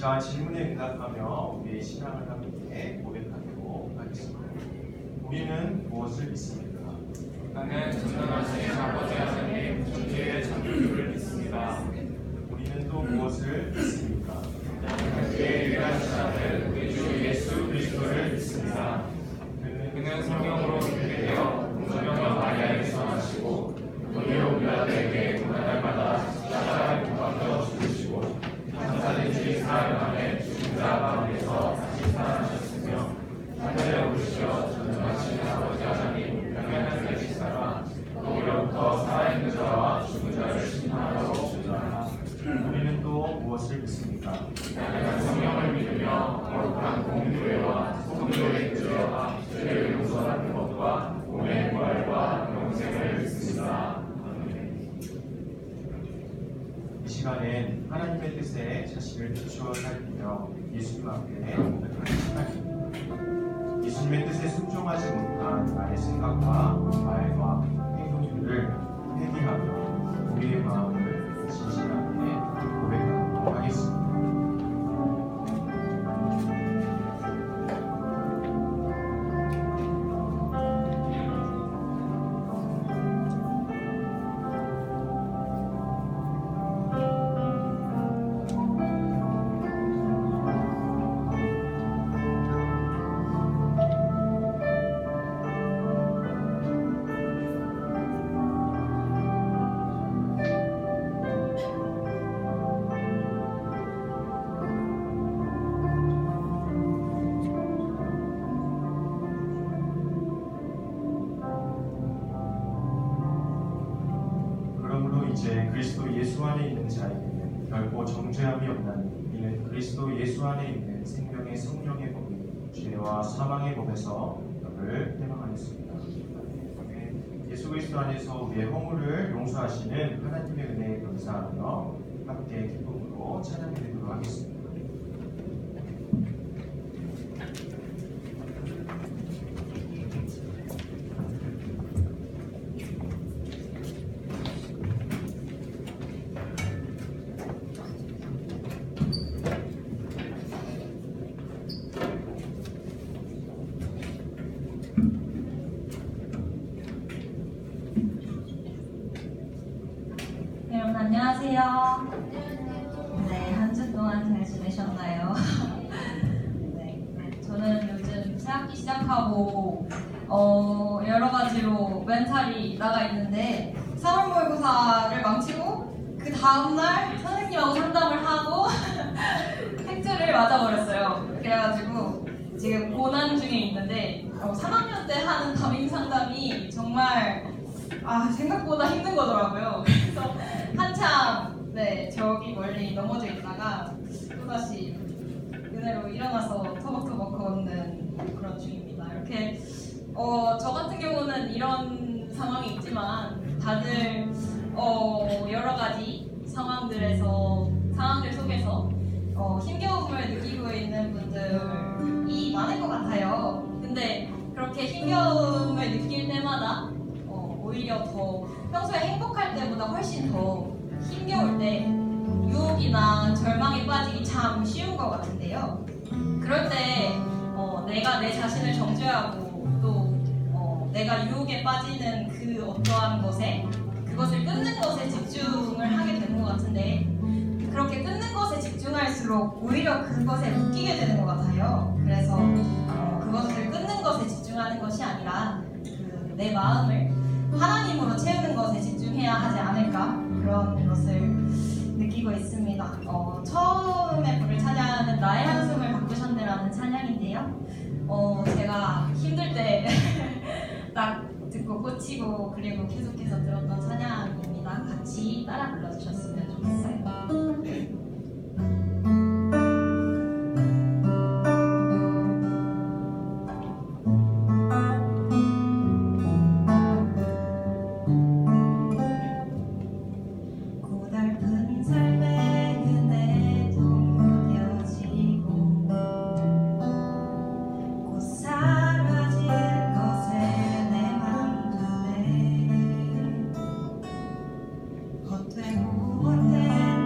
시간 질문에 응답하며 우리의 신앙을 함께 고백하도록 하겠습니다. 우리는 무엇을 믿습니까? 나는 전능하신 아버지 하나님 존재의 창조주를 믿습니다. 우리는 또 무엇을 믿습니까? 그의 유일하신 아들 우리 주 예수 그리스도를 믿습니다. 그는 성령으로 잉태되어 성령과 마리아에게서 나시고 본디오 빌라도에게 고난날마다 십자가에 못 박혀 죽으시고 장사된 지 사흘 만에 죽은 자 가운데서 다시 살아나셨으며 하늘에 오르시어 전능하신 아버지 하나님 영원한 계시다가 거기로부터 살아있는 자와 죽은 자를 심판하러 오시리라. 우리는 또 무엇을 믿습니까? 나는 성령을 믿으며 거룩한 공교회와 성도의 교제와 죄를 용서하는 것과 몸의 부활과 영생을 믿습니다. 이 시간엔 하나님의 뜻에 자신을 비추어 살피며 예수님 앞에 고백하는 시간입니다. 예수님의 뜻에 순종하지 못한 나의 생각과 말과 행동들을 회개하며 우리의 마음을 진실하게 고백하도록 하겠습니다. 이제 그리스도 예수 안에 있는 자에게는 결코 정죄함이 없나니 이는 그리스도 예수 안에 있는 생명의 성령의 법이 죄와 사망의 법에서 너를 해방하였습니다. 예수 그리스도 안에서 우리의 허물을 용서하시는 하나님의 은혜에 감사하며 함께 기쁨으로 찬양드리도록 하겠습니다. 여러분 안녕하세요. 네, 한 주 동안 잘 지내셨나요? 네, 저는 요즘 새학기 시작하고 여러 가지로 멘탈이 나가 있는데 3월 모의고사를 망치고 그 다음날 선생님하고 상담을 하고 팩트를 맞아버렸어요. 그래가지고 지금 고난 중에 있는데 3학년 때 하는 담임 상담이 정말 생각보다 힘든 거더라고요. 그래서 한참 저기 멀리 넘어져 있다가 또다시 은혜로 일어나서 터벅터벅 걷는 그런 중입니다. 이렇게 저 같은 경우는 이런 상황이 있지만 다들 여러 가지 상황들 속에서 힘겨움을 느끼고 있는 분들이 많을 것 같아요. 근데 그렇게 힘겨움을 느낄 때마다 오히려 더 평소에 행복할 때보다 훨씬 더 힘겨울 때 유혹이나 절망에 빠지기 참 쉬운 것 같은데요. 그럴 때 내가 내 자신을 정죄하고 또 내가 유혹에 빠지는 그 어떠한 그것을 끊는 것에 집중을 하게 되는 것 같은데 그렇게 끊는 것에 집중할수록 오히려 그것에 묶이게 되는 것 같아요. 그래서 그것을 끊는 것에 집중하는 것이 아니라 내 마음을 하나님으로 채우는 것에 집중해야 하지 않을까 그런 것을 느끼고 있습니다. 처음에 부를 찬양은 나의 한숨을 바꾸셨네라는 찬양인데요. 제가 힘들 때 딱 듣고 꽂히고 그리고 계속해서 들었던 찬양입니다. 같이 따라 불러주셨으면 좋겠어요. 헛되고 헛된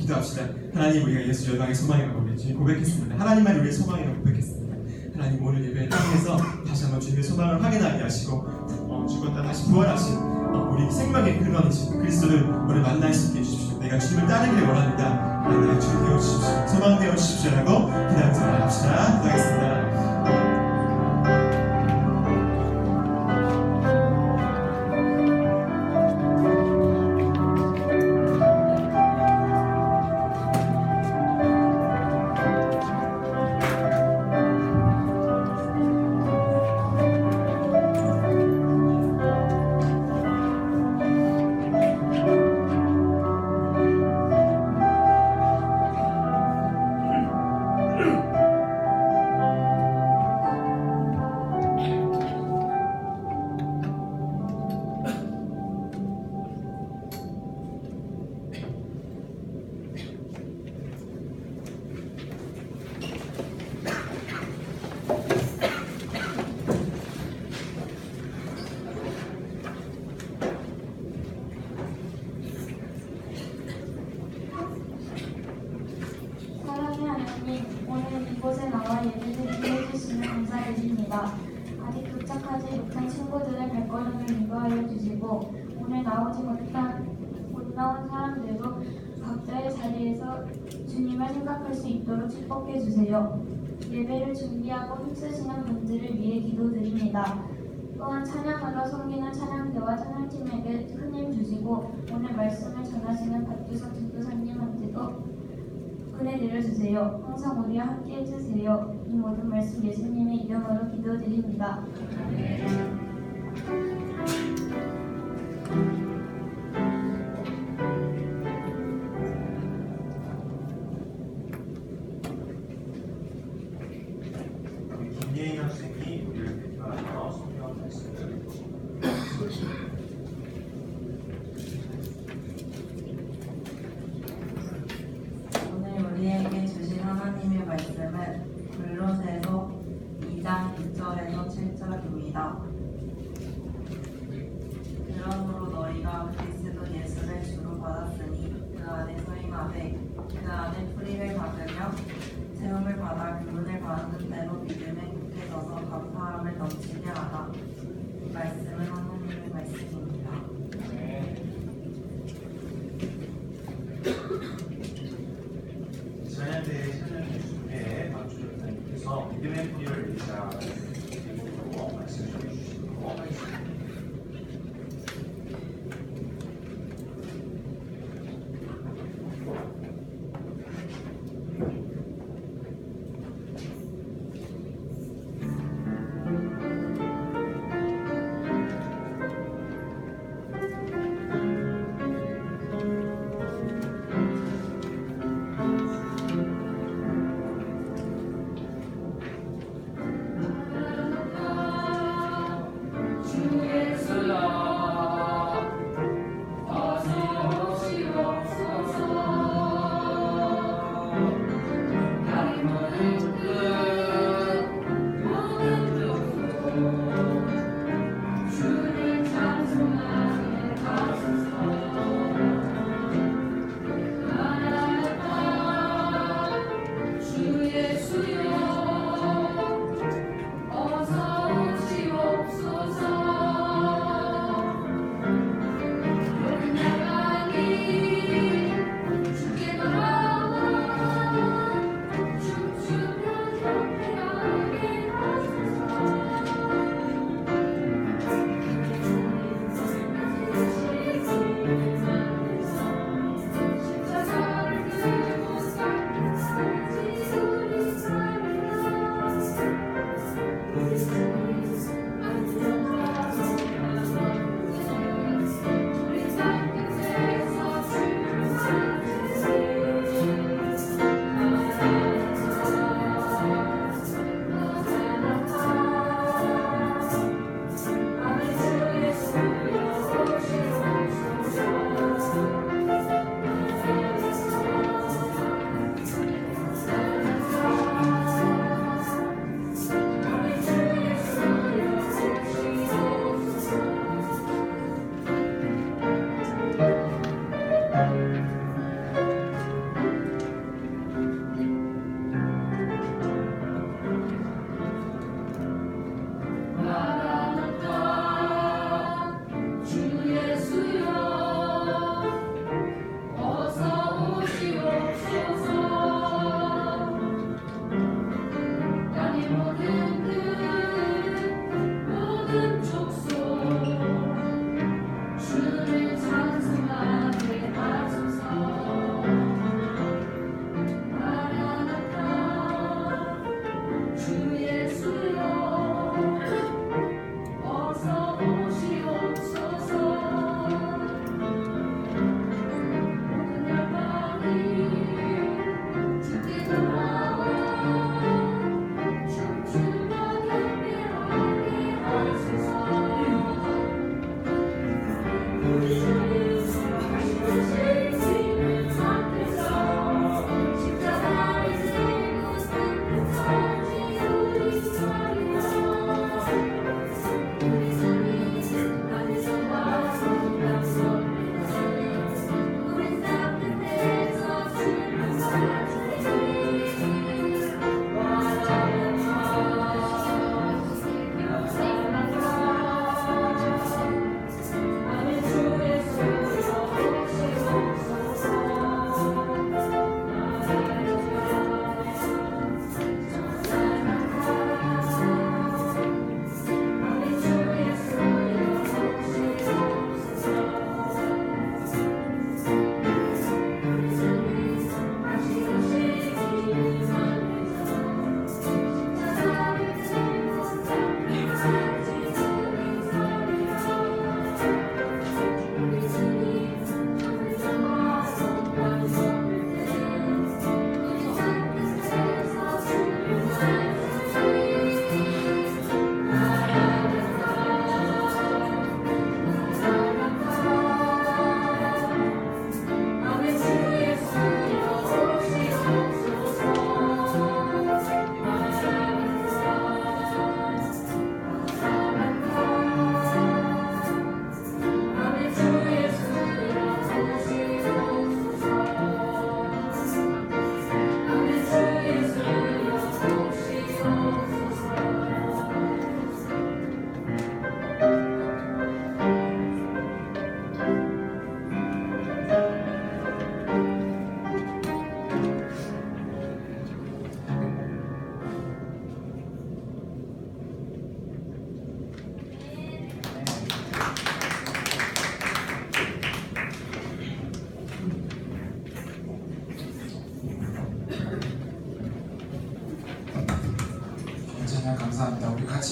기도합시다. 하나님, 우리가 예수 열방의 소망이라고 우리 주님 고백했습니다. 하나님만 우리의 소망이라고 고백했습니다. 하나님, 오늘 예배를 통해서 다시 한번 주님의 소망을 확인하게 하시고 죽었다 다시 부활하신 우리 생명의 근원이신 그리스도를 오늘 만날 수 있게 해주십시오. 내가 주님을 따르기를 원합니다. 나의 주님 되어주십시오. 소망 되어주십시오라고 기도하면서 나갑시다. 기도하겠습니다. 오늘 이곳에 나와 예배드리게 해주시는 감사드립니다. 아직 도착하지 못한 친구들의 발걸음을 인도하여 주시고 오늘 나오지 못 나온 사람들도 각자의 자리에서 주님을 생각할 수 있도록 축복해 주세요. 예배를 준비하고 힘쓰시는 분들을 위해 기도드립니다. 또한 찬양으로 섬기는 찬양대와 찬양팀에게 큰 힘 주시고 오늘 말씀을 전하시는 박규석 전도사님한테도 은혜 내려주세요. 항상 우리와 함께 해주세요. 이 모든 말씀 예수님의 이름으로 기도드립니다. 김예인 학생이 우리를 대표하여 성경 말씀을 읽어주십니다. 우리에게 주신 하나님의 말씀은 골로새서 2장 6절에서 7절입니다. 그러므로 너희가 그리스도 예수를 주로 받았으니 그 안에 소임하되 그 안에 풀이를 받으며 세움을 받아 교훈을 받는 대로 믿음에 굳게 서서 감사함을 넘치게 하라. 이 말씀은 하나님의 말씀입니다. 찬양대의 찬양의 중에 박주전사님께서 믿음의 뿌리를 내자라는 제목으로 말씀을 전해주시도록 하겠습니다.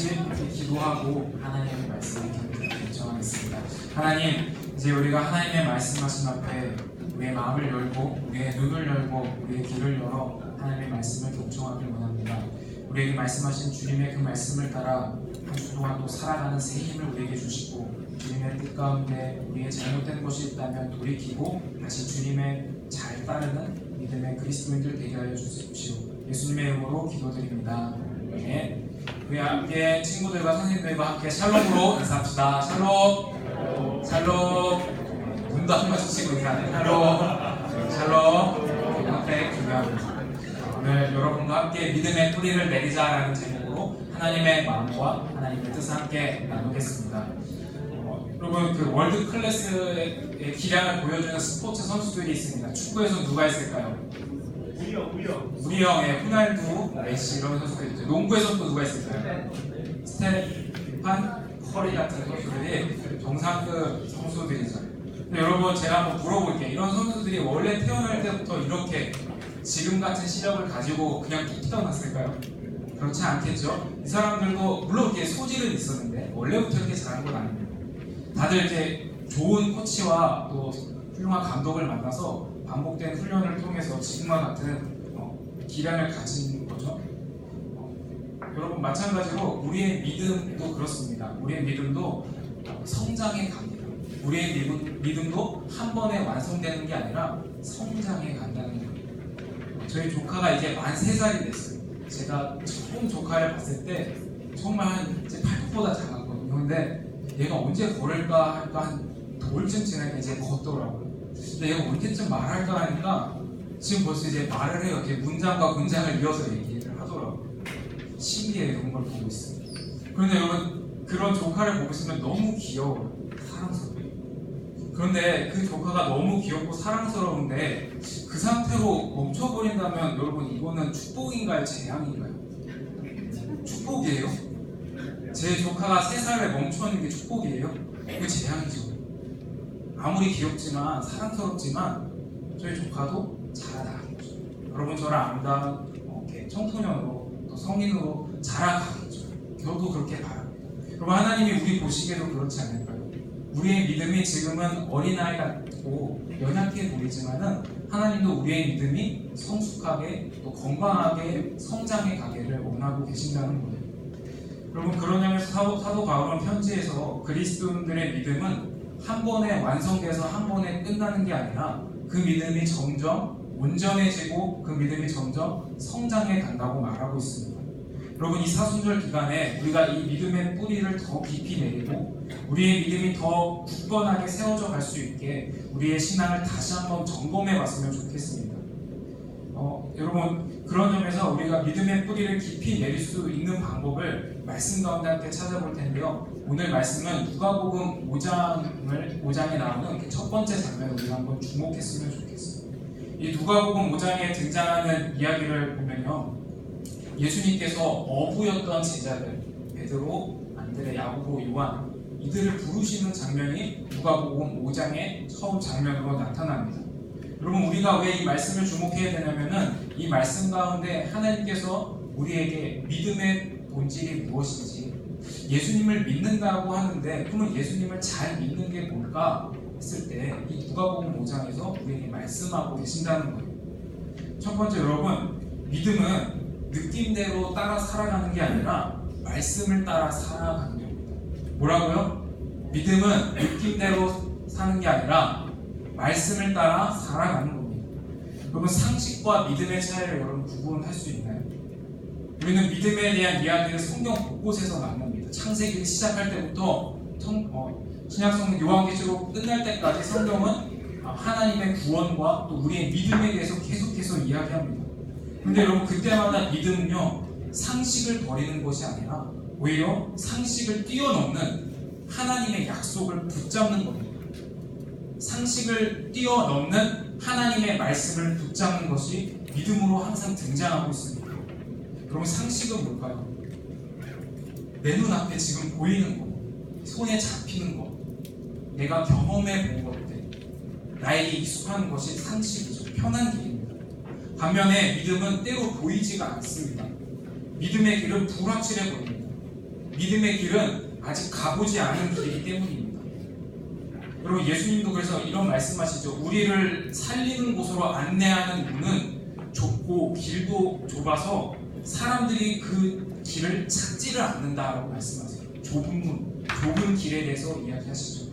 같이 기도하고 하나님의 말씀을 결정하겠습니다. 하나님, 이제 우리가 하나님의 말씀하신 앞에 우리의 마음을 열고 우리의 눈을 열고 우리의 귀를 열어 하나님의 말씀을 경청하길 원합니다. 우리에게 말씀하신 주님의 그 말씀을 따라 한 주 동안 또 살아가는 새 힘을 우리에게 주시고, 주님의 뜻 가운데 우리의 잘못된 것이 있다면 돌이키고 다시 주님의 잘 따르는 믿음의 그리스도인들 되게 하여 주십시오. 예수님의 이름으로 기도드립니다. 네. 우리 함께 친구들과 선생님들과 함께 샬롬으로 인사합시다. 샬롬. 샬롬. 눈도 한 번씩 치고 인사하네. 샬롬. 샬롬. 함께 중요합니다. 오늘 여러분과 함께 믿음의 뿌리를 내리자라는 제목으로 하나님의 마음과 하나님의 뜻을 함께 나누겠습니다. 여러분, 그 월드 클래스의 기량을 보여주는 스포츠 선수들이 있습니다. 축구에서 누가 있을까요? 우리 형의 호날두, 메시 이런 선수들이 있죠. 농구에서 또 누가 있을까요? 스테판 커리 같은 선수들이 정상급 선수들이죠. 근데 여러분, 제가 한번 물어볼게요. 이런 선수들이 원래 태어날 때부터 이렇게 지금 같은 실력을 가지고 그냥 뚝 태어났을까요? 그렇지 않겠죠. 이 사람들도 물론 이렇게 소질은 있었는데 원래부터 이렇게 잘한 건 아닙니다. 다들 이렇게 좋은 코치와 또 훌륭한 감독을 만나서 반복된 훈련을 통해서 지금과 같은 기량을 가진 거죠. 여러분, 마찬가지로 우리의 믿음도 그렇습니다. 우리의 믿음도 성장해 갑니다. 우리의 믿음도 한 번에 완성되는 게 아니라 성장해 간다는 거예요. 저희 조카가 이제 만 3살이 됐어요. 제가 처음 조카를 봤을 때 정말 제 팔뚝보다 작았거든요. 근데 얘가 언제 걸을까 할까 한 돌쯤 지나니까 이제 걷더라고요. 근데 얘가 언제쯤 말할까 하니까 지금 벌써 이제 말을 해요. 이렇게 문장과 문장을 이어서 얘기를 하더라고요. 신기해요. 그런 걸 보고 있어요. 그런데 여러분, 그런 조카를 보고 있으면 너무 귀여워요. 사랑스러워요. 그런데 그 조카가 너무 귀엽고 사랑스러운데 그 상태로 멈춰버린다면 여러분, 이거는 축복인가요? 재앙인가요? 축복이에요? 제 조카가 3살에 멈춰있는 게 축복이에요? 이거 재앙이죠. 아무리 귀엽지만 사랑스럽지만 저희 조카도 자라나겠죠. 여러분, 저를 아름다운 청소년으로 또 성인으로 자라가겠죠. 저도 그렇게 바랍니다. 여러분, 하나님이 우리 보시기에도 그렇지 않을까요? 우리의 믿음이 지금은 어린아이 같고 연약해 보이지만은 하나님도 우리의 믿음이 성숙하게 또 건강하게 성장해 가기를 원하고 계신다는 거예요. 여러분, 그런 점에서 사도 바울은 편지에서 그리스도인들의 믿음은 한 번에 완성돼서 한 번에 끝나는 게 아니라 그 믿음이 점점 온전해지고 그 믿음이 점점 성장해 간다고 말하고 있습니다. 여러분, 이 사순절 기간에 우리가 이 믿음의 뿌리를 더 깊이 내리고 우리의 믿음이 더 굳건하게 세워져 갈 수 있게 우리의 신앙을 다시 한번 점검해 봤으면 좋겠습니다. 여러분, 그런 점에서 우리가 믿음의 뿌리를 깊이 내릴 수 있는 방법을 말씀 가운데 함께 찾아볼 텐데요. 오늘 말씀은 누가복음 5장에 나오는 첫 번째 장면을 우리가 한번 주목했으면 좋겠어요. 이 누가복음 5장에 등장하는 이야기를 보면요, 예수님께서 어부였던 제자들 베드로, 안드레, 야고보, 요한 이들을 부르시는 장면이 누가복음 5장의 처음 장면으로 나타납니다. 여러분, 우리가 왜 이 말씀을 주목해야 되냐면은 이 말씀 가운데 하나님께서 우리에게 믿음의 본질이 무엇인지, 예수님을 믿는다고 하는데 그러면 예수님을 잘 믿는 게 뭘까 했을 때 이 누가복음 5장에서 우리에게 말씀하고 계신다는 거예요. 첫 번째, 여러분, 믿음은 느낌대로 따라 살아가는 게 아니라 말씀을 따라 살아가는 겁니다. 뭐라고요? 믿음은 느낌대로 사는 게 아니라 말씀을 따라 살아가는 겁니다. 여러분, 상식과 믿음의 차이를 여러분 구분할 수 있나요? 우리는 믿음에 대한 이야기를 성경 곳곳에서 만납니다. 창세기를 시작할 때부터 신약성경 요한계시록 끝날 때까지 성경은 하나님의 구원과 또 우리의 믿음에 대해서 계속해서 이야기합니다. 근데 여러분, 그때마다 믿음은요, 상식을 버리는 것이 아니라 오히려 상식을 뛰어넘는 하나님의 약속을 붙잡는 겁니다. 상식을 뛰어넘는 하나님의 말씀을 붙잡는 것이 믿음으로 항상 등장하고 있습니다. 그럼 상식은 뭘까요? 내 눈앞에 지금 보이는 것, 손에 잡히는 것, 내가 경험해 본 것들, 나에게 익숙한 것이 상식이죠. 편한 길입니다. 반면에 믿음은 때로 보이지가 않습니다. 믿음의 길은 불확실해 보입니다. 믿음의 길은 아직 가보지 않은 길이기 때문입니다. 여러분, 예수님도 그래서 이런 말씀하시죠. 우리를 살리는 곳으로 안내하는 문은 좁고 길도 좁아서 사람들이 그 길을 찾지를 않는다라고 말씀하세요. 좁은 문, 좁은 길에 대해서 이야기하시죠.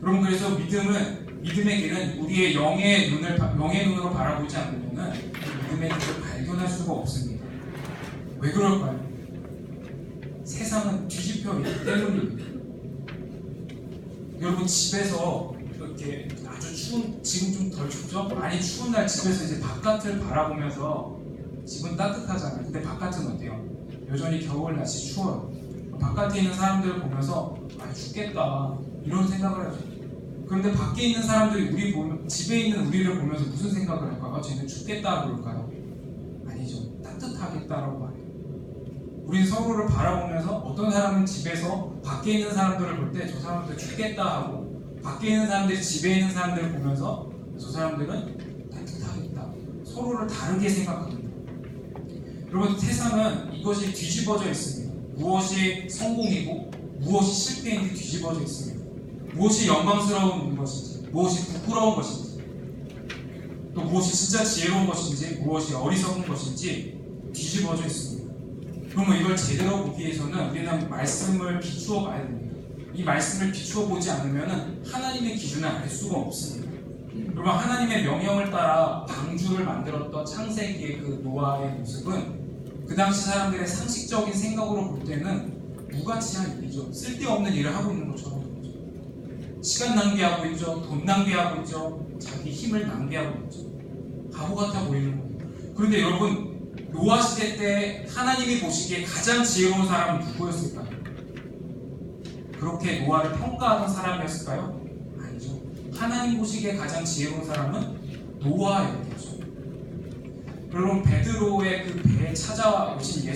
여러분, 그래서 믿음의 길은 우리의 영의 눈으로 바라보지 않으면 믿음의 길을 발견할 수가 없습니다. 왜 그럴까요? 세상은 뒤집혀 있기 때문입니다. 여러분, 집에서 이렇게 아주 추운, 지금 좀 덜 춥죠? 많이 추운 날 집에서 이제 바깥을 바라보면서, 집은 따뜻하잖아요. 근데 바깥은 어때요? 여전히 겨울 날씨 추워요. 바깥에 있는 사람들을 보면서 아, 춥겠다 이런 생각을 하죠. 그런데 밖에 있는 사람들이 집에 있는 우리를 보면서 무슨 생각을 할까요? 아, 쟤는 춥겠다 그럴까요? 아니죠. 따뜻하겠다라고 말해요. 우리는 서로를 바라보면서 어떤 사람은 집에서 밖에 있는 사람들을 볼 때 저 사람들 춥겠다 하고, 밖에 있는 사람들이 집에 있는 사람들을 보면서 저 사람들은 따뜻하겠다, 서로를 다르게 생각합니다. 여러분, 세상은 이것이 뒤집어져 있습니다. 무엇이 성공이고 무엇이 실패인지 뒤집어져 있습니다. 무엇이 영광스러운 것인지, 무엇이 부끄러운 것인지, 또 무엇이 진짜 지혜로운 것인지, 무엇이 어리석은 것인지 뒤집어져 있습니다. 그러면 이걸 제대로 보기 위해서는 우리는 말씀을 비추어 봐야 됩니다. 이 말씀을 비추어 보지 않으면 하나님의 기준을 알 수가 없습니다. 여러분, 하나님의 명령을 따라 방주를 만들었던 창세기의 그 노아의 모습은 그 당시 사람들의 상식적인 생각으로 볼 때는 무가치한 일이죠. 쓸데없는 일을 하고 있는 것처럼 보이죠. 시간 낭비하고 있죠. 돈 낭비하고 있죠. 자기 힘을 낭비하고 있죠. 바보 같아 보이는 거예요. 그런데 여러분, 노아 시대 때 하나님이 보시기에 가장 지혜로운 사람은 누구였을까요? 그렇게 노아를 평가하던 사람이었을까요? 아니죠. 하나님 보시기에 가장 지혜로운 사람은 노아였겠죠. 여러분, 베드로의 그 배에 찾아오신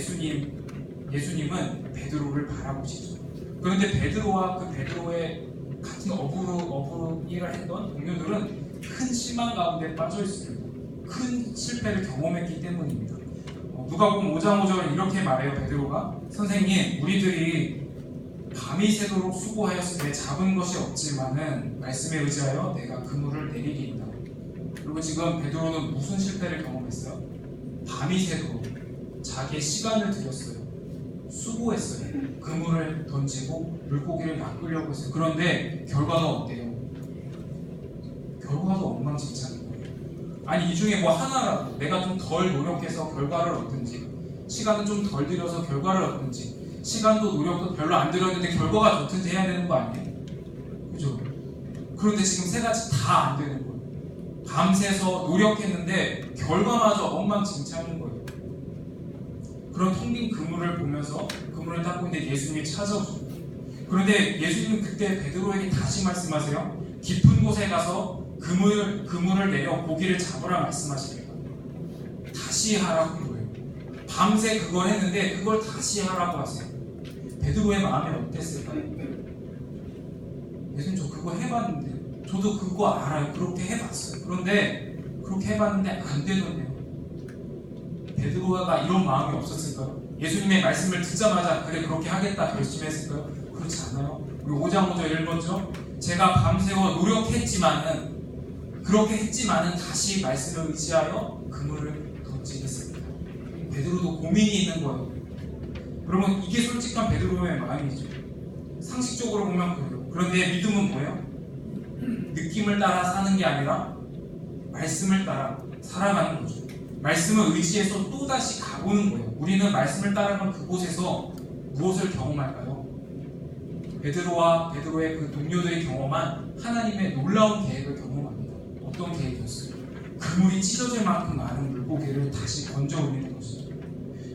예수님은 베드로를 바라보시죠. 그런데 베드로와 그 베드로의 같은 어부로 일을 했던 동료들은 큰 실망 가운데 빠져 있습니다. 큰 실패를 경험했기 때문입니다. 누가복음 5장 5절은 이렇게 말해요. 베드로가, 선생님, 우리들이 밤이 새도록 수고하였으되 잡은 것이 없지만은 말씀에 의지하여 내가 그물을 내리리이다. 그리고 지금 베드로는 무슨 실패를 경험했어요? 밤이 새도록 자기의 시간을 들였어요. 수고했어요. 그물을 던지고 물고기를 낚으려고 했어요. 그런데 결과가 어때요? 결과도 엉망진창인 거예요. 아니, 이 중에 뭐 하나라도 내가 좀 덜 노력해서 결과를 얻든지, 시간을 좀 덜 들여서 결과를 얻든지, 시간도 노력도 별로 안 들였는데 결과가 좋든지 해야 되는 거 아니에요? 그죠? 그런데 지금 세 가지 다 안 되는 거예요. 밤새서 노력했는데 결과마저 엉망진창인 거예요. 그런 텅 빈 그물을 보면서 그물을 닦고 있는데 예수님이 찾아오십니다. 그런데 예수님은 그때 베드로에게 다시 말씀하세요. 깊은 곳에 가서 그물을 내려 고기를 잡으라 말씀하십니다. 다시 하라고 거예요. 밤새 그걸 했는데 그걸 다시 하라고 하세요. 베드로의 마음이 어땠을까요? 예수님, 저 그거 해봤는데, 저도 그거 알아요. 그렇게 해봤어요. 그런데 그렇게 해봤는데 안 되던데요. 베드로가 이런 마음이 없었을까요? 예수님의 말씀을 듣자마자 그래 그렇게 하겠다 결심했을까요? 그렇지 않아요. 우리 5장 5절 1번죠. 제가 밤새워 노력했지만은, 그렇게 했지만은 다시 말씀을 의지하여 그물을 던지겠습니다. 베드로도 고민이 있는 거예요. 여러분, 이게 솔직한 베드로의 마음이죠. 상식적으로 보면 그래요. 그런데 믿음은 뭐예요? 느낌을 따라 사는 게 아니라 말씀을 따라 살아가는 거죠. 말씀을 의지해서 또다시 가보는 거예요. 우리는 말씀을 따라가는 그곳에서 무엇을 경험할까요? 베드로와 베드로의 그 동료들이 경험한 하나님의 놀라운 계획을 경험합니다. 어떤 계획이었어요? 그물이 찢어질 만큼 많은 물고기를 다시 건져 올리는 것이죠.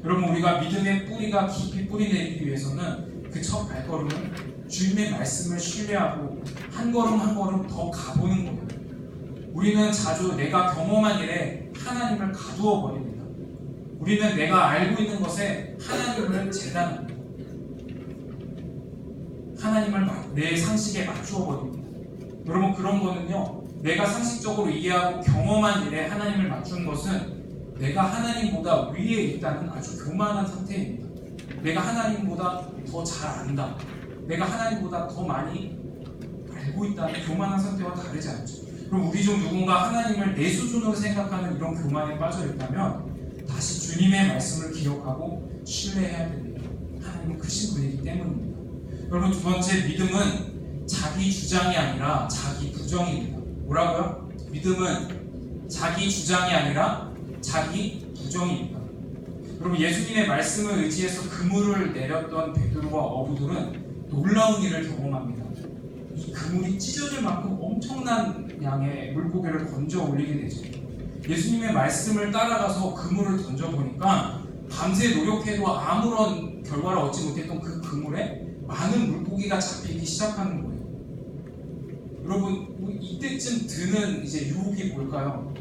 여러분, 우리가 믿음의 뿌리가 깊이 뿌리내리기 위해서는 그 첫 발걸음은 주님의 말씀을 신뢰하고 한 걸음 한 걸음 더 가보는 거예요. 우리는 자주 내가 경험한 일에 하나님을 가두어 버립니다. 우리는 내가 알고 있는 것에 하나님을 재단합니다. 하나님을 내 상식에 맞추어 버립니다. 여러분, 그런 거는요, 내가 상식적으로 이해하고 경험한 일에 하나님을 맞춘 것은 내가 하나님보다 위에 있다는 아주 교만한 상태입니다. 내가 하나님보다 더 잘 안다, 내가 하나님보다 더 많이 알고 있다는 교만한 상태와 다르지 않죠. 그럼 우리 중 누군가 하나님을 내 수준으로 생각하는 이런 교만에 빠져 있다면 다시 주님의 말씀을 기억하고 신뢰해야 됩니다. 하나님은 크신 분이기 때문입니다. 여러분, 두 번째, 믿음은 자기 주장이 아니라 자기 부정입니다. 뭐라고요? 믿음은 자기 주장이 아니라 자기 부정입니다. 여러분, 예수님의 말씀을 의지해서 그물을 내렸던 베드로와 어부들은 놀라운 일을 경험합니다. 이 그물이 찢어질 만큼 엄청난 양의 물고기를 건져 올리게 되죠. 예수님의 말씀을 따라가서 그물을 던져보니까 밤새 노력해도 아무런 결과를 얻지 못했던 그 그물에 많은 물고기가 잡히기 시작하는 거예요. 여러분, 이때쯤 드는 이제 유혹이 뭘까요?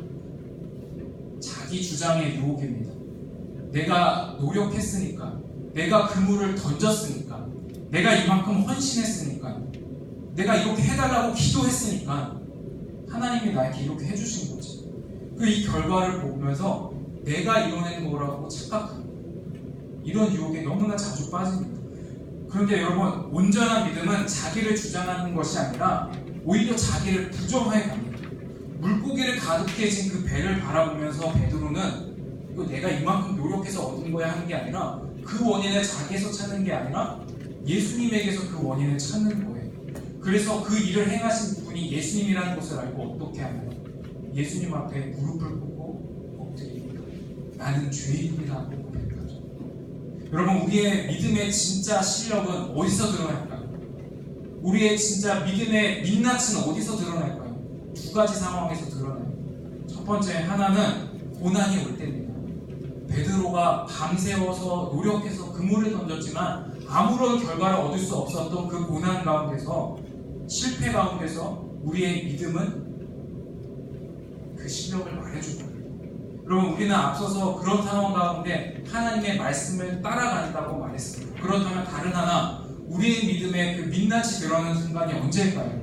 자기 주장의 유혹입니다. 내가 노력했으니까, 내가 그물을 던졌으니까, 내가 이만큼 헌신했으니까, 내가 이렇게 해달라고 기도했으니까 하나님이 나에게 이렇게 해주신 거지. 이 결과를 보면서 내가 이뤄낸 거라고 착각하고 이런 유혹에 너무나 자주 빠집니다. 그런데 여러분, 온전한 믿음은 자기를 주장하는 것이 아니라 오히려 자기를 부정해 갑니다. 물고기를 가득해 진 그 배를 바라보면서 베드로는 이거 내가 이만큼 노력해서 얻은 거야 하는 게 아니라 그 원인을 자기에서 찾는 게 아니라 예수님에게서 그 원인을 찾는 거예요. 그래서 그 일을 행하신 분이 예수님이라는 것을 알고 어떻게 하나요? 예수님 앞에 무릎을 꿇고 엎드립니다. 나는 죄인이다 하고 고백하죠. 여러분, 우리의 믿음의 진짜 실력은 어디서 드러날까요? 우리의 진짜 믿음의 민낯은 어디서 드러날까요? 두 가지 상황에서 드러나요. 첫 번째, 하나는 고난이 올 때입니다. 베드로가 밤새워서 노력해서 그물을 던졌지만 아무런 결과를 얻을 수 없었던 그 고난 가운데서, 실패 가운데서 우리의 믿음은 그 실력을 말해주고, 여러분, 우리는 앞서서 그런 상황 가운데 하나님의 말씀을 따라간다고 말했습니다. 그렇다면 다른 하나, 우리의 믿음의 그 민낯이 드러나는 순간이 언제일까요?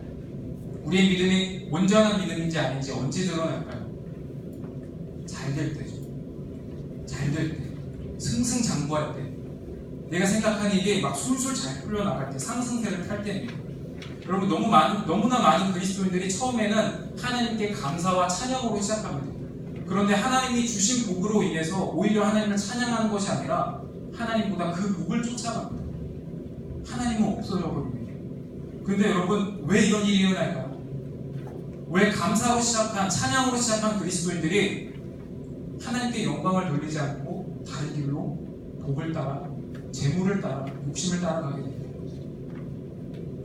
우리의 믿음이 온전한 믿음인지 아닌지 언제 드러날까요? 잘 될 때죠. 잘 될 때, 승승장구할 때, 내가 생각한 일이 막 술술 잘 풀려나갈 때, 상승세를 탈 때입니다. 여러분, 너무나 많은 그리스도인들이 처음에는 하나님께 감사와 찬양으로 시작합니다. 그런데 하나님이 주신 복으로 인해서 오히려 하나님을 찬양하는 것이 아니라 하나님보다 그 복을 쫓아갑니다. 하나님은 없어져 버립니다. 그런데 여러분, 왜 이런 일이 일어날까요? 왜 감사로 시작한, 찬양으로 시작한 그리스도인들이 하나님께 영광을 돌리지 않고 다른 길로 복을 따라, 재물을 따라, 욕심을 따라가게 됩니다.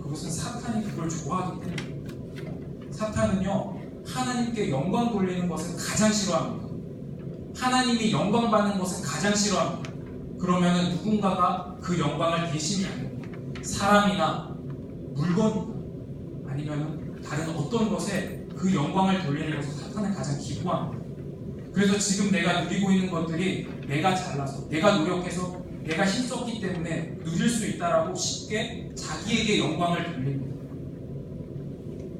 그것은 사탄이 그걸 좋아하기 때문입니다. 사탄은요, 하나님께 영광 돌리는 것은 가장 싫어합니다. 하나님이 영광 받는 것은 가장 싫어합니다. 그러면은 누군가가 그 영광을 대신해야 됩니다. 사람이나 물건이나 아니면 다른 어떤 것에 그 영광을 돌리는 것을 사탄은 가장 기부합니다. 그래서 지금 내가 누리고 있는 것들이 내가 잘나서, 내가 노력해서, 내가 힘썼기 때문에 누릴 수 있다라고 쉽게 자기에게 영광을 돌립니다.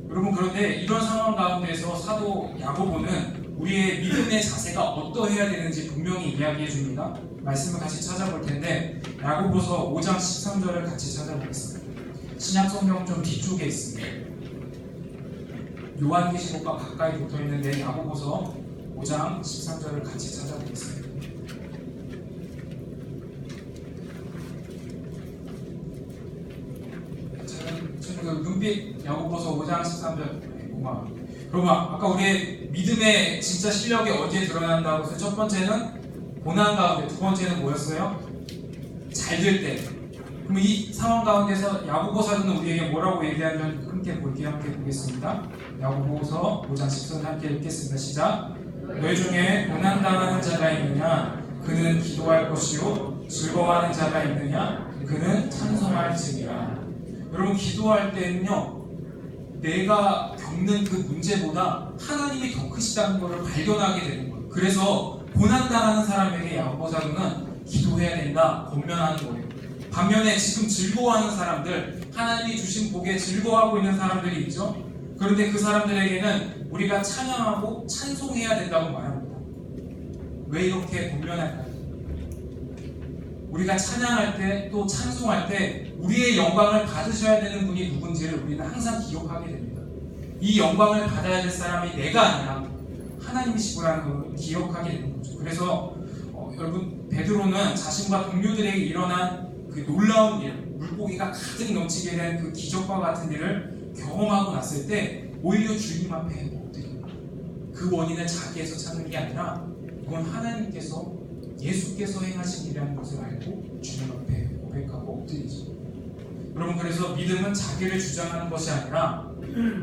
여러분, 그런데 이런 상황 가운데서 사도 야고보는 우리의 믿음의 자세가 어떠해야 되는지 분명히 이야기해 줍니다. 말씀을 같이 찾아볼 텐데, 야고보서 5장 13절을 같이 찾아보겠습니다. 신약 성경 좀 뒤쪽에 있습니다. 요한계시록과 가까이 붙어 있는데 야고보서 5장 13절을 같이 찾아보겠습니다. 그 눈빛 야고보서 5장 13절 고마워. 그럼 아까 우리의 믿음의 진짜 실력이 어디에 드러난다고 해서 첫 번째는 고난 가운데, 두 번째는 뭐였어요? 잘 될 때. 그럼 이 상황 가운데서 야고보 사도는 우리에게 뭐라고 얘기하면 함께 볼게요. 함께 보겠습니다. 야고보서 5장 13절 함께 읽겠습니다. 시작. 너희 중에 고난당하는 자가 있느냐? 그는 기도할 것이요. 즐거워하는 자가 있느냐? 그는 찬송할지니라. 여러분, 기도할 때는요, 내가 겪는 그 문제보다 하나님이 더 크시다는 것을 발견하게 되는 거예요. 그래서 고난당하는 사람에게 야고보 사도는 기도해야 된다 권면하는 거예요. 반면에 지금 즐거워하는 사람들, 하나님이 주신 복에 즐거워하고 있는 사람들이 있죠. 그런데 그 사람들에게는 우리가 찬양하고 찬송해야 된다고 말합니다. 왜 이렇게 권면할까요? 우리가 찬양할 때 또 찬송할 때 우리의 영광을 받으셔야 되는 분이 누군지를 우리는 항상 기억하게 됩니다. 이 영광을 받아야 될 사람이 내가 아니라 하나님이시구라는 걸 기억하게 되는 거죠. 그래서 여러분, 베드로는 자신과 동료들에게 일어난 그 놀라운 일, 물고기가 가득 넘치게 된 그 기적과 같은 일을 경험하고 났을 때 오히려 주님 앞에 엎드립니다. 그 원인을 자기에서 찾는 게 아니라 이건 하나님께서, 예수께서 행하신 일이라는 것을 알고 주님 앞에 고백하고 엎드리죠. 여러분, 그래서 믿음은 자기를 주장하는 것이 아니라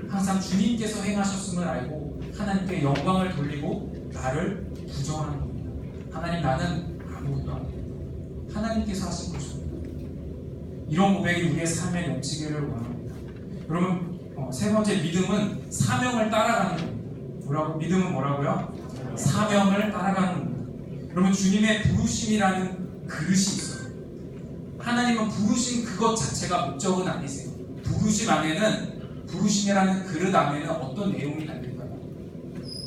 항상 주님께서 행하셨음을 알고 하나님께 영광을 돌리고 나를 부정하는 겁니다. 하나님, 나는 아무것도 안 됩니다. 하나님께서 하신 것입니다. 이런 고백이 우리의 삶에 넘치기를 원합니다. 여러분, 세 번째, 믿음은 사명을 따라가는 겁니다. 뭐라고? 믿음은 뭐라고요? 사명을 따라가는 겁니다. 여러분, 주님의 부르심이라는 그릇이 있어요. 하나님은 부르심 그것 자체가 목적은 아니세요. 부르심 안에는, 부르심이라는 그릇 안에는 어떤 내용이 담길까요?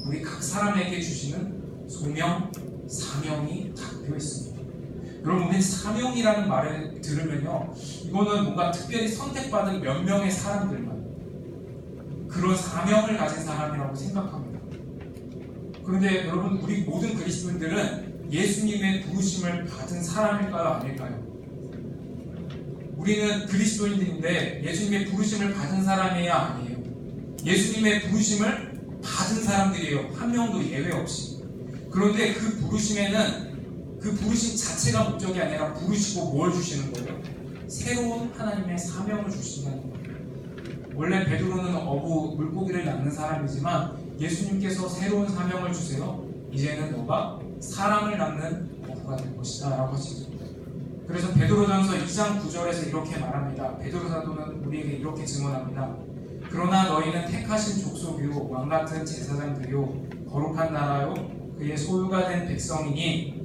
우리 각 사람에게 주시는 소명, 사명이 담겨 있습니다. 여러분, 우리 사명이라는 말을 들으면요, 이거는 뭔가 특별히 선택받은 몇 명의 사람들만 그런 사명을 가진 사람이라고 생각합니다. 그런데 여러분, 우리 모든 그리스도인들은 예수님의 부르심을 받은 사람일까요? 아닐까요? 우리는 그리스도인들인데 예수님의 부르심을 받은 사람이야? 아니에요? 예수님의 부르심을 받은 사람들이에요. 한 명도 예외 없이. 그런데 그 부르심에는 그 부르심 자체가 목적이 아니라 부르시고 뭘 주시는 거예요? 새로운 하나님의 사명을 주신다는 거예요. 원래 베드로는 어부, 물고기를 낚는 사람이지만 예수님께서 새로운 사명을 주세요. 이제는 너가 사람을 낚는 어부가 될 것이다 라고 하시죠. 그래서 베드로전서 2장 9절에서 이렇게 말합니다. 베드로 사도는 우리에게 이렇게 증언합니다. 그러나 너희는 택하신 족속이요, 왕같은 제사장들이요, 거룩한 나라요, 그의 소유가 된 백성이니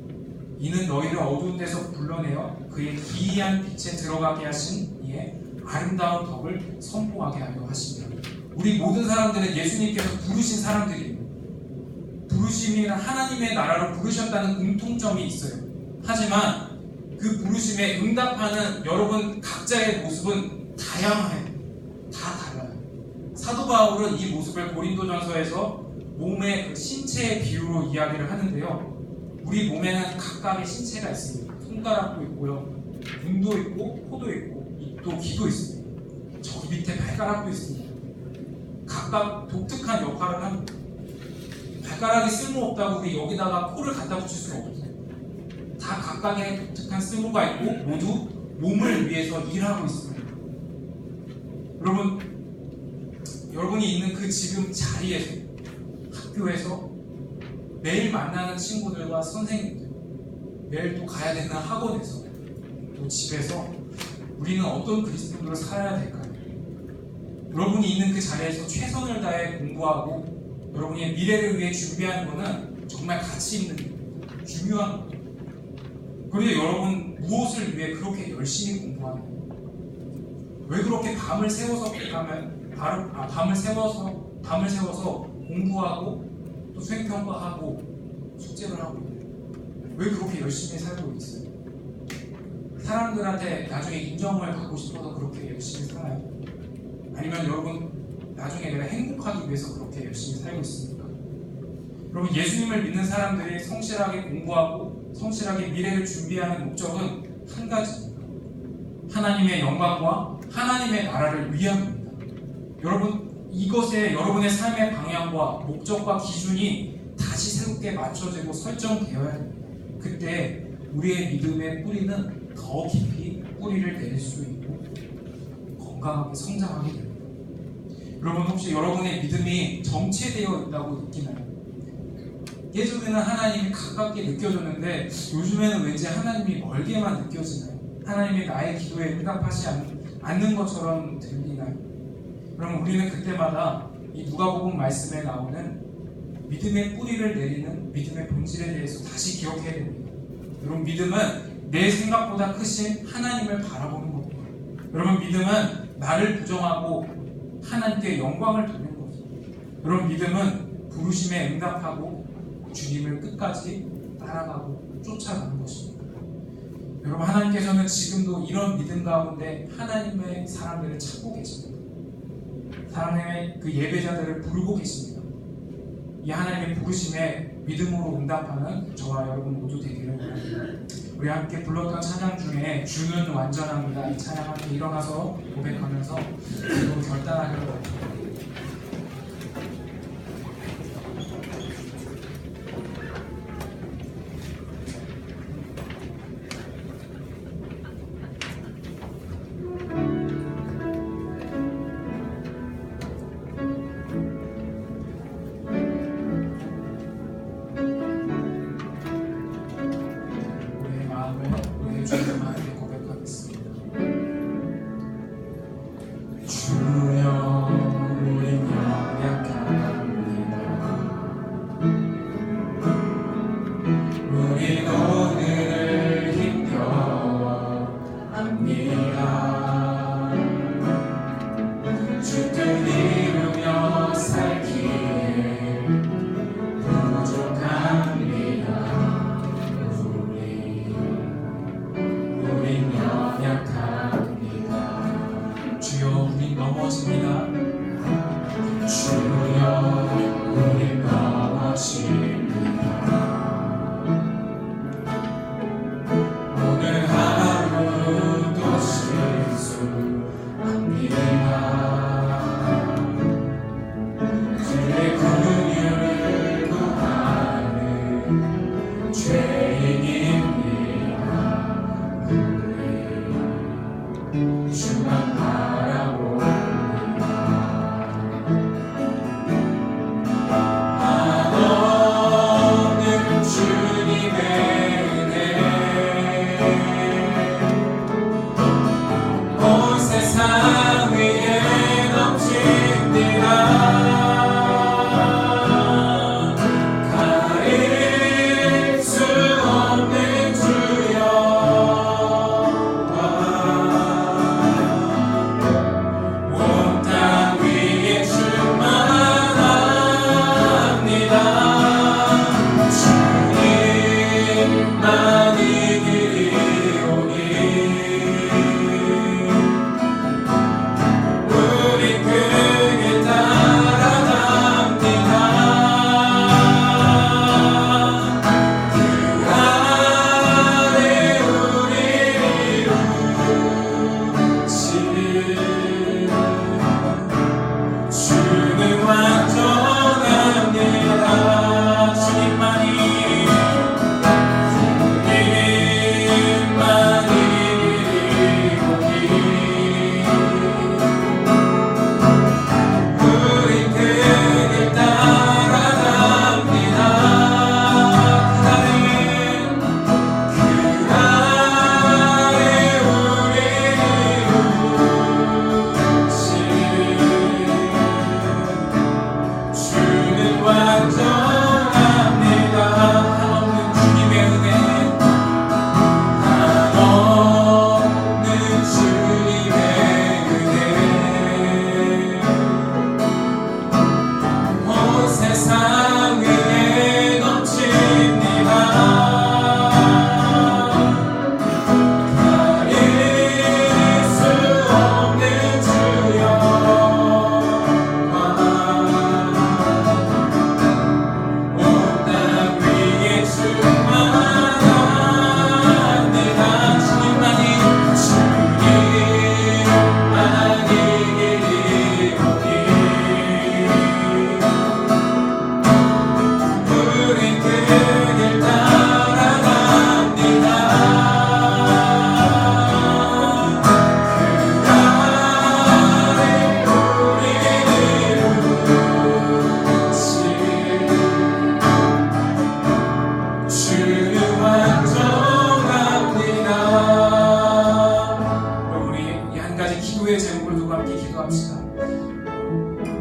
이는 너희를 어두운 데서 불러내어 그의 기이한 빛에 들어가게 하신 이의 아름다운 덕을 선포하게 하려 하시니라. 우리 모든 사람들은 예수님께서 부르신 사람들이에요. 부르심이란 하나님의 나라로 부르셨다는 공통점이 있어요. 하지만 그 부르심에 응답하는 여러분 각자의 모습은 다양해요. 다 달라요. 사도 바울은 이 모습을 고린도전서에서 몸의 그 신체의 비유로 이야기를 하는데요. 우리 몸에는 각각의 신체가 있습니다. 손가락도 있고요, 눈도 있고, 코도 있고, 입도, 귀도 있습니다. 저기 밑에 발가락도 있습니다. 각각 독특한 역할을 합니다. 발가락이 쓸모없다고 우리 여기다가 코를 갖다 붙일 수는 없어요. 다 각각의 독특한 쓸모가 있고 모두 몸을 위해서 일하고 있습니다. 여러분이 있는 그 지금 자리에서, 학교에서, 매일 만나는 친구들과 선생님들, 매일 또 가야 되는 학원에서, 또 집에서 우리는 어떤 그리스도인으로 살아야 될까요? 여러분이 있는 그 자리에서 최선을 다해 공부하고 여러분의 미래를 위해 준비하는 것은 정말 가치 있는 일, 중요한 거예요. 그런데 여러분 무엇을 위해 그렇게 열심히 공부하는 거예요? 왜 그렇게 밤을 세워서 밤을 세워서 공부하고 또 수행평가하고 숙제를 하고 있는 거예요? 왜 그렇게 열심히 살고 있어요? 사람들한테 나중에 인정을 받고 싶어서 그렇게 열심히 살아요? 아니면 여러분 나중에 내가 행복하기 위해서 그렇게 열심히 살고 있습니까? 여러분, 예수님을 믿는 사람들이 성실하게 공부하고 성실하게 미래를 준비하는 목적은 한 가지입니다. 하나님의 영광과 하나님의 나라를 위함입니다. 여러분, 이것에 여러분의 삶의 방향과 목적과 기준이 다시 새롭게 맞춰지고 설정되어야 합니다. 그때 우리의 믿음의 뿌리는 더 깊이 뿌리를 내릴 수 있고 건강하게 성장하게 됩니다. 여러분, 혹시 여러분의 믿음이 정체되어 있다고 느끼나요? 예전에는 하나님이 가깝게 느껴졌는데 요즘에는 왠지 하나님이 멀게만 느껴지나요? 하나님이 나의 기도에 응답하지 않는 것처럼 들리나요? 그럼 우리는 그때마다 이 누가복음 말씀에 나오는 믿음의 뿌리를 내리는 믿음의 본질에 대해서 다시 기억해야 됩니다. 여러분, 믿음은 내 생각보다 크신 하나님을 바라보는 겁니다. 여러분, 믿음은 나를 부정하고 하나님께 영광을 돌리는 거죠. 여러분, 믿음은 부르심에 응답하고 주님을 끝까지 따라가고 쫓아가는 것입니다. 여러분, 하나님께서는 지금도 이런 믿음 가운데 하나님의 사람들을 찾고 계십니다. 하나님의 그 예배자들을 부르고 계십니다. 이 하나님의 부르심에 믿음으로 응답하는 저와 여러분 모두 되기를 원합니다. 우리 함께 불렀던 찬양 중에 주는 완전합니다. 이 찬양 함께 일어나서 고백하면서 기도 결단하기로 합니다. 주님한테 고백하겠습니다. 주여, 우린 연약합니다. 우린 오늘을 힘겨워합니다. 주 뜻 이루며 살기에 부족합니다. 우린 연약합니다. 주여, 우린 넘어집니다. 주여, 우린 넘어집니다. 오늘 하루도 실수합니다. 주의 긍휼을 구하는 죄인입니다. 주만 바라봅니다. 한없는 주님의 은혜 온 세상 위에 넘칩니다. 가릴 수 없는 주여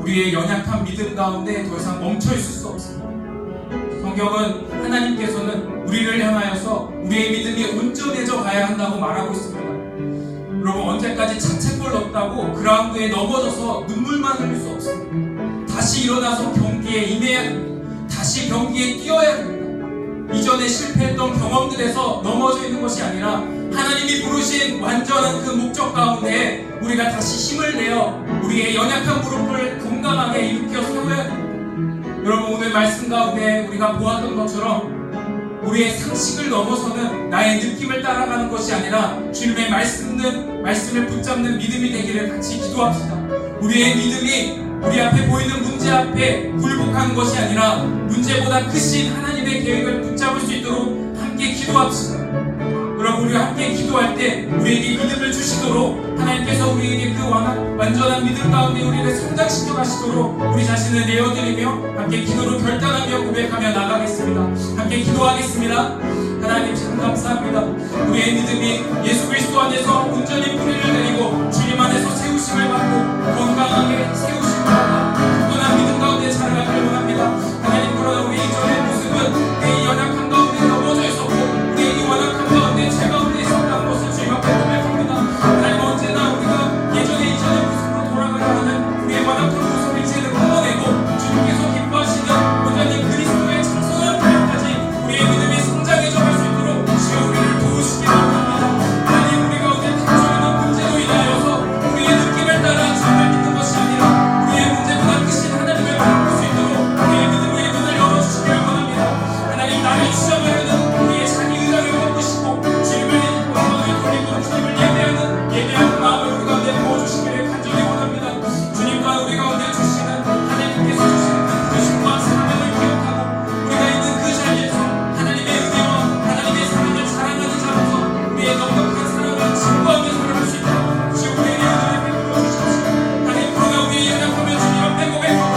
우리의 연약한 믿음 가운데 더 이상 멈춰 있을 수 없습니다. 성경은 하나님께서는 우리를 향하여서 우리의 믿음이 온전해져 가야 한다고 말하고 있습니다. 여러분, 언제까지 자책골 넣었다고 그라운드에 넘어져서 눈물만 흘릴 수 없습니다. 다시 일어나서 경기에 임해야 됩니다. 다시 경기에 뛰어야 됩니다. 이전에 실패했던 경험들에서 넘어져 있는 것이 아니라 하나님이 부르신 완전한 그 목적 가운데 우리가 다시 힘을 내어 우리의 연약한 무릎을 건강하게 일으켜 세워야 됩니다. 여러분, 오늘 말씀 가운데 우리가 보았던 것처럼 우리의 상식을 넘어서는 나의 느낌을 따라가는 것이 아니라 주님의 말씀을 붙잡는 믿음이 되기를 같이 기도합시다. 우리의 믿음이 우리 앞에 보이는 문제 앞에 굴복하는 것이 아니라 문제보다 크신 하나님의 계획을 붙잡을 수 있도록 함께 기도합시다. 여러분, 우리가 함께 기도할 때 우리에게 믿음을 주시도록 하나님께서 우리에게 그 완전한 믿음 가운데 우리를 성장시켜 가시도록 우리 자신을 내어드리며 함께 기도로 결단하며 고백하며 나가겠습니다. 함께 기도하겠습니다. 하나님 참 감사합니다. 우리의 믿음이 예수 그리스도 안에서 온전히 뿌리를 내리고 주님 안에서 세우심을 받고 건강하게 세우심을 받고 굳건한 믿음 가운데 자라가기를 원합니다. 하나님, 그러나 우리 이전의 모습은 내 연약한 가운데 넘어져 있었고 우리의 이 완악한 가운데 죄 가운데 있었다는 것을 주님 앞에 고백합니다. 하나님, 언제나 우리가 예전의 이전의 모습으로 돌아가려 하는 우리의 완악한 모습을 이제는 끊어내고 주님께서 기뻐하시는 온전히 그리스도의 청성한 고백까지 우리의 믿음이 성장해져 갈 수 있도록 주여 우리를 도우시기 바랍니다. 하나님, 우리 가운데 닥쳐있는 문제로 인하여서 우리의 느낌을 따라 주님을 믿는 것이 아니라 우리의 문제보다 크신 하나님을 바라볼 수 있도록 우리의 믿음의 눈을 열어주시기를 원합니다. 하나님, 나를 주장하려는 우리의 자기 의장을 바꾸시고 주님을 영광을 돌리고 주님을 예배하는 마음을 우리 가운데 부어주시기를 간절히 원합니다. 주님과 우리 가운데 주시는 하나님께서 주시는 그 부르심과 사명을 기억하고 우리가 있는 그 자리에서 하나님의 은혜와 하나님의 사랑을 자랑하는 자로서 우리의 넉넉한 사랑을 증거하며 살아갈 수 있도록 주여 우리에게 은혜를 베풀어 주십시오. 하나님, 그러나 우리의 연약함을 주님 앞에 고백하고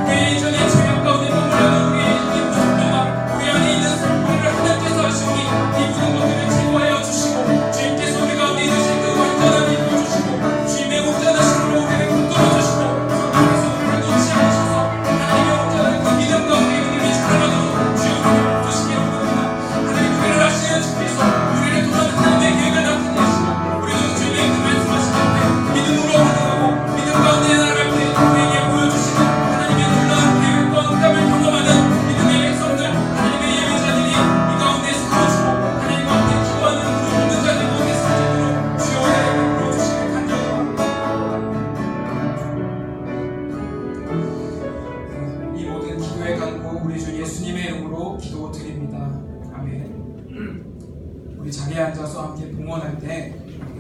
우리의 이전의 죄악 가운데 머무르는 우리의 모습과 우리 안에 있는 우리를 하나님께서 하시오니 이 모든 것들을 제거하여 주시고 주님께서 우리 가운데 이루신 그 완전한 일을 주시고 주님의 온전하심으로 우리를 붙들어 주시고 주님께서 우리를 놓지 않으셔서 하나님의 온전한 그 믿음 가운데 우리를 자라나도록 주여 우리를 붙드시기를 원합니다. 하나님, 우리를 아시는 주께서 우리를 통한 하나님의 계획을 나타내 하시고 우리도 주님의 그 말씀하신 때 믿음으로 반응하고 믿음 가운데 나아갈 때 우리에게 보여주시는 하나님의 놀라운 계획과 응답을 경험하는 믿음의 백성들, 하나님의 예배자들이 이 가운데 세워주고 하나님과 함께 기도하는 그 모든 자들 가운데 세워지도록 주여 우리에게 베풀어 주시길 간절히 원합니다. 이 모든 기도에 감고 우리 주 예수님의 이름으로 기도드립니다. 아멘. 우리 자리에 앉아서 함께 봉헌할 때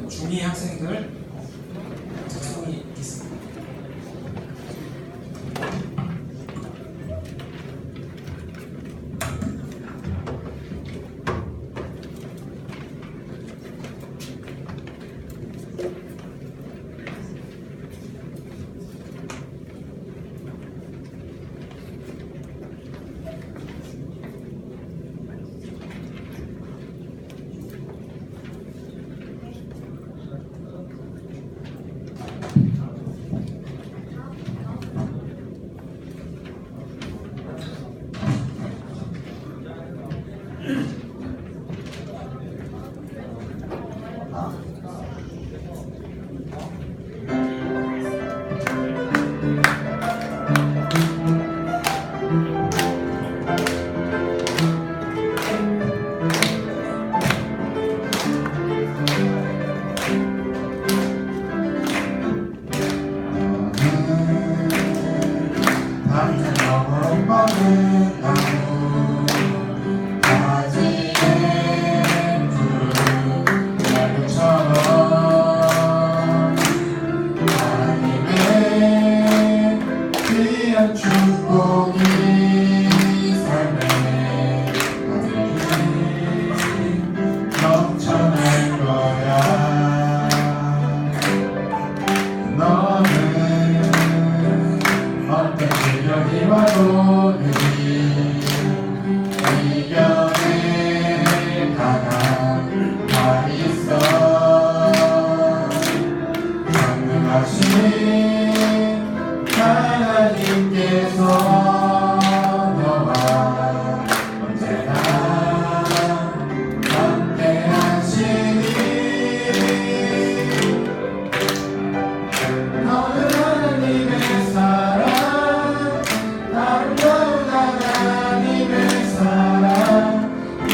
중2 학생들 특성이 있습니다.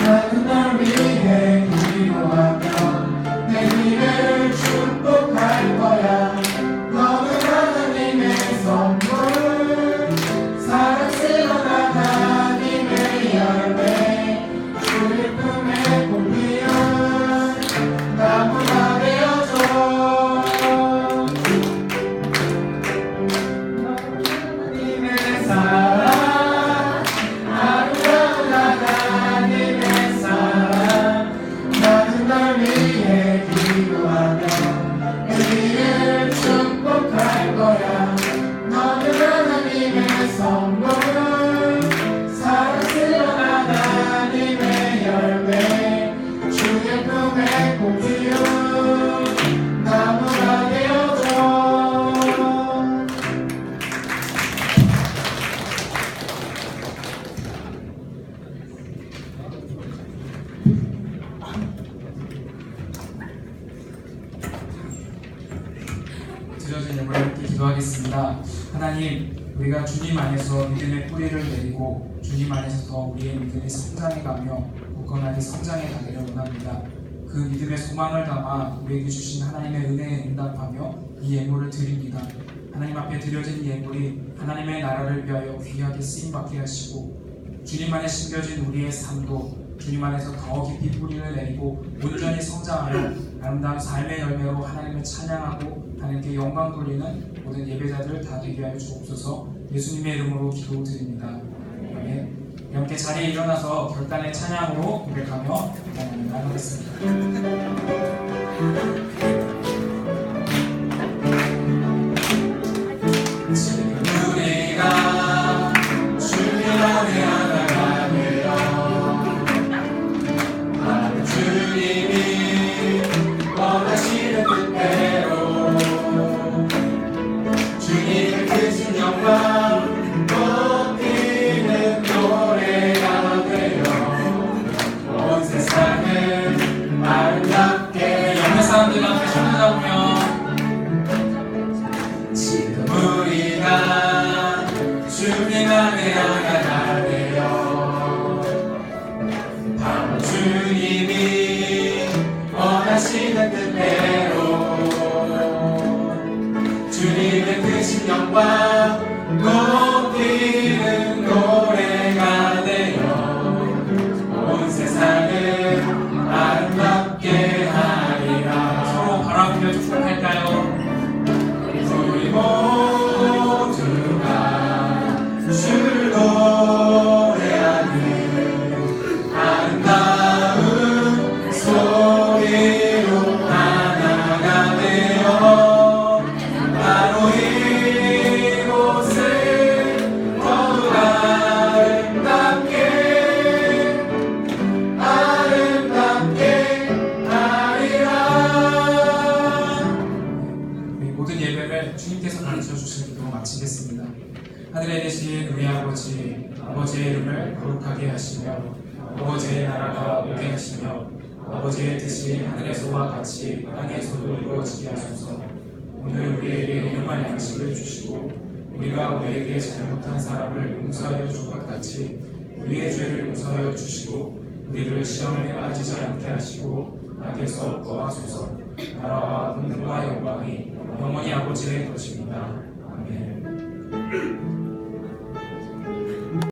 나는 널 위해 기도하며 될 거야. 너는 하나님의 선물, 사랑스러운 하나님의 열매, 주의 품에 꼭 피운 나무가 되어줘. 드려진 예물을 함께 기도하겠습니다. 하나님, 우리가 주님 안에서 믿음의 뿌리를 내리고 주님 안에서 더 우리의 믿음이 성장해가며 굳건하게 성장해가기를 원합니다. 그 믿음의 소망을 담아 우리에게 주신 하나님의 은혜에 응답하며 이 예물을 드립니다. 하나님 앞에 드려진 예물이 하나님의 나라를 위하여 귀하게 쓰임받게 하시고 주님 안에 심겨진 우리의 삶도 주님 안에서 더 깊이 뿌리를 내리고 온전히 성장하여 아름다운 삶의 열매로 하나님을 찬양하고 하나님께 영광 돌리는 모든 예배자들 다 되게 하여 주옵소서. 예수님의 이름으로 기도드립니다. 아멘. 함께 자리에 일어나서 결단의 찬양으로 고백하며 찬양을 나누겠습니다. 지금 우리가 주님 안에 하나가 되어 나는 주님이 원하시는 뜻대로 주님의 크신 영광 높이는 노래가 되어 온 세상을 아름답게 영의 사람들 앞에 손을 잡으며 지금 우리가 주님 안에 하나가 되어 바로 주님이 원하시는 뜻대로 주님의 크신 영광 높이는 노래가 되어 온 세상을 아름답게 하리라. 서로 바라보며 축복할까요? 우리 모두가 주를 노래하는 아름다운 소리로 하나가 되어 바로 이곳을 더욱 아름답게 하리라. 우리 모든 예배를 주님께서 가르쳐 주신 기도 마치겠습니다. 하늘에 계신 우리 아버지, 아버지의 이름을 거룩하게 하시며 아버지의 나라가 오게 하시며 아버지의 뜻이 하늘에서와 같이 땅에서도 이루어지게 하소서. 오늘 우리에게 일용할 양식을 주시고 우리가 우리에게 잘못한 사람을 용서하여 준 것 같이 우리의 죄를 용서하여 주시고 우리를 시험에 빠지지 않게 하시고 악에서 구하소서. 나라와 권능과 영광이 영원히 아버지의 것입니다.